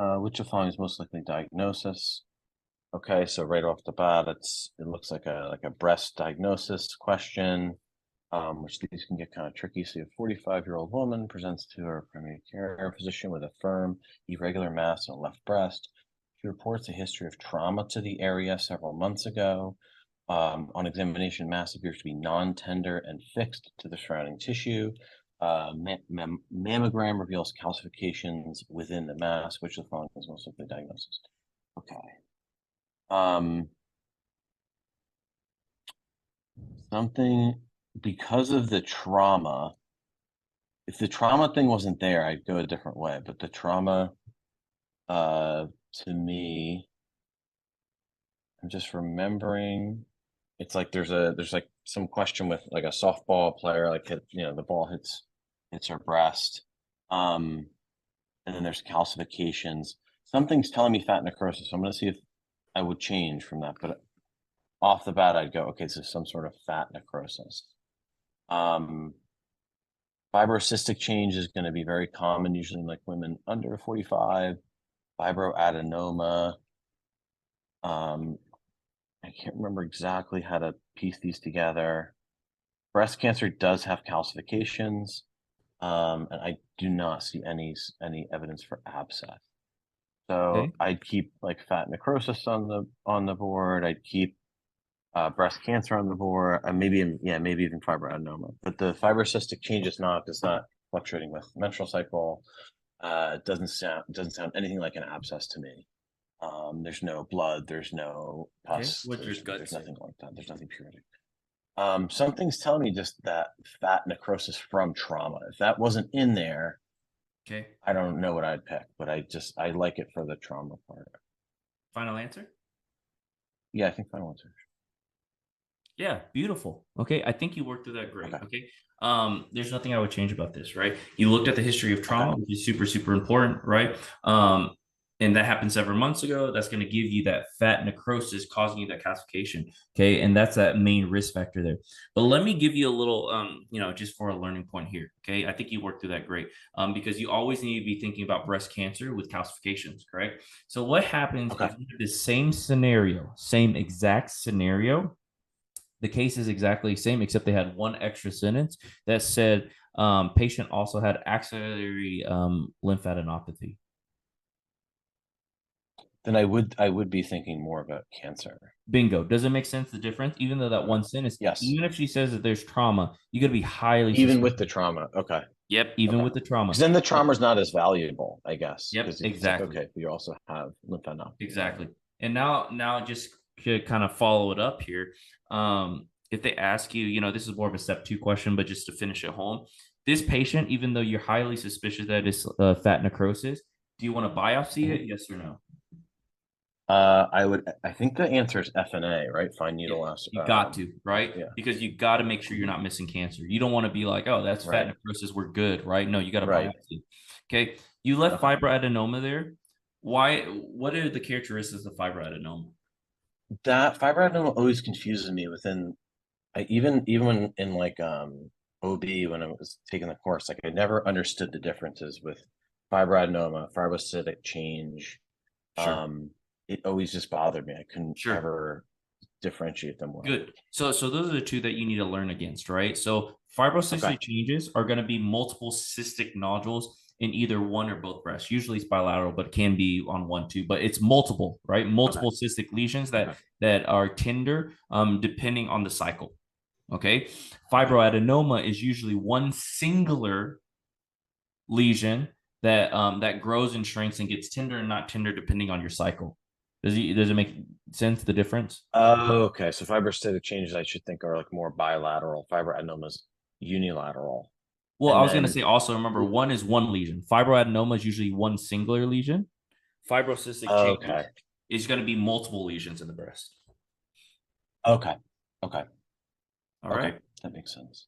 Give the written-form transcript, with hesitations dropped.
Which of the following is most likely diagnosis? Okay, so right off the bat, it looks like a breast diagnosis question, which these can get kind of tricky. So, a 45-year-old woman presents to her primary care physician with a firm, irregular mass on the left breast. She reports a history of trauma to the area several months ago. On examination, mass appears to be non-tender and fixed to the surrounding tissue. Mammogram reveals calcifications within the mass, which of the following is most likely diagnosis. Okay. Something because of the trauma. If the trauma thing wasn't there, I'd go a different way. But the trauma, to me, I'm just remembering. It's like there's like some question with like a softball player, like the ball hits her breast, and then there's calcifications. Something's telling me fat necrosis. So I'm gonna see if I would change from that, but off the bat, I'd go, okay, so some sort of fat necrosis. Fibrocystic change is going to be very common, usually in like women under 45. Fibroadenoma. I can't remember exactly how to piece these together. Breast cancer does have calcifications, and I do not see any evidence for abscess. So Okay. I'd keep like fat necrosis on the board. I'd keep breast cancer on the board, and maybe even fibroadenoma. But the fibrocystic change is not fluctuating with menstrual cycle. It doesn't sound anything like an abscess to me. There's no blood, there's no Okay. pus, What's your gut there's say? nothing like that. There's nothing puritic. Something's telling me just that fat necrosis from trauma. If that wasn't in there, Okay. I don't know what I'd pick, but I like it for the trauma part. Final answer? Yeah, I think final answer. Yeah, beautiful. Okay, I think you worked through that great. Okay. Okay. There's nothing I would change about this, right? You looked at the history of Okay. trauma, which is super, super important, right? And that happened several months ago. That's going to give you that fat necrosis causing you that calcification. Okay. And that's that main risk factor there. But let me give you a little, just for a learning point here. Okay. I think you worked through that great because you always need to be thinking about breast cancer with calcifications, correct? So, what happens Okay. if you have the same scenario, same exact scenario? The case is exactly the same, except they had one extra sentence that said patient also had axillary lymphadenopathy. Then I would be thinking more about cancer. Bingo. Does it make sense the difference? Even though that Okay. one sentence, Yes. even if she says that there's trauma, you got to be highly Even with the suspicious. trauma. Okay. Yep, even Okay. with the Because trauma. then the trauma is not as valuable, I guess. Yep, Because it's like, exactly. okay, but you also have lymphadenopathy. Okay. Exactly. And now just to kind of follow it up here, if they ask you, this is more of a step two question, but just to finish it home, this patient, even though you're highly suspicious that it's fat necrosis, do you want to biopsy Mhm. it? Yes or no? I think the answer is FNA, right? Fine Yeah, needle you got to, right? yeah. Because you got to make sure you're Mhm. not missing cancer. You don't want to be like, oh, that's fat Right. necrosis. We're good, right? No, you got to Right. biopsy. Okay. You left Okay. fibroadenoma there. Why? What are the characteristics of fibroadenoma? That fibroadenoma always confuses me even when in like OB when I was taking the course, like I never understood the differences with fibroadenoma, fibrocytic change. Sure. It always just bothered me. I couldn't Sure. ever differentiate them well. Good. So those are the two that you need to learn against, right? So Okay. fibrocystic changes are going to be multiple cystic nodules in either one or both breasts. Usually it's bilateral, but it can be on one too. But it's multiple, right? Okay. Multiple cystic lesions Okay. that are tender, depending on the cycle. Okay. Okay. Fibroadenoma is usually one singular lesion that grows and shrinks and gets tender and not tender depending on your cycle. Does it make sense the difference? Oh, okay. So fibrocytic changes I should think are like more bilateral. Fibroadenomas unilateral. Well, I And was going to then say also remember one is one lesion. Fibroadenoma is usually one singular lesion. Fibrocystic okay. changes is going to be multiple lesions in the breast. Okay. Okay. All Okay. right. That makes sense.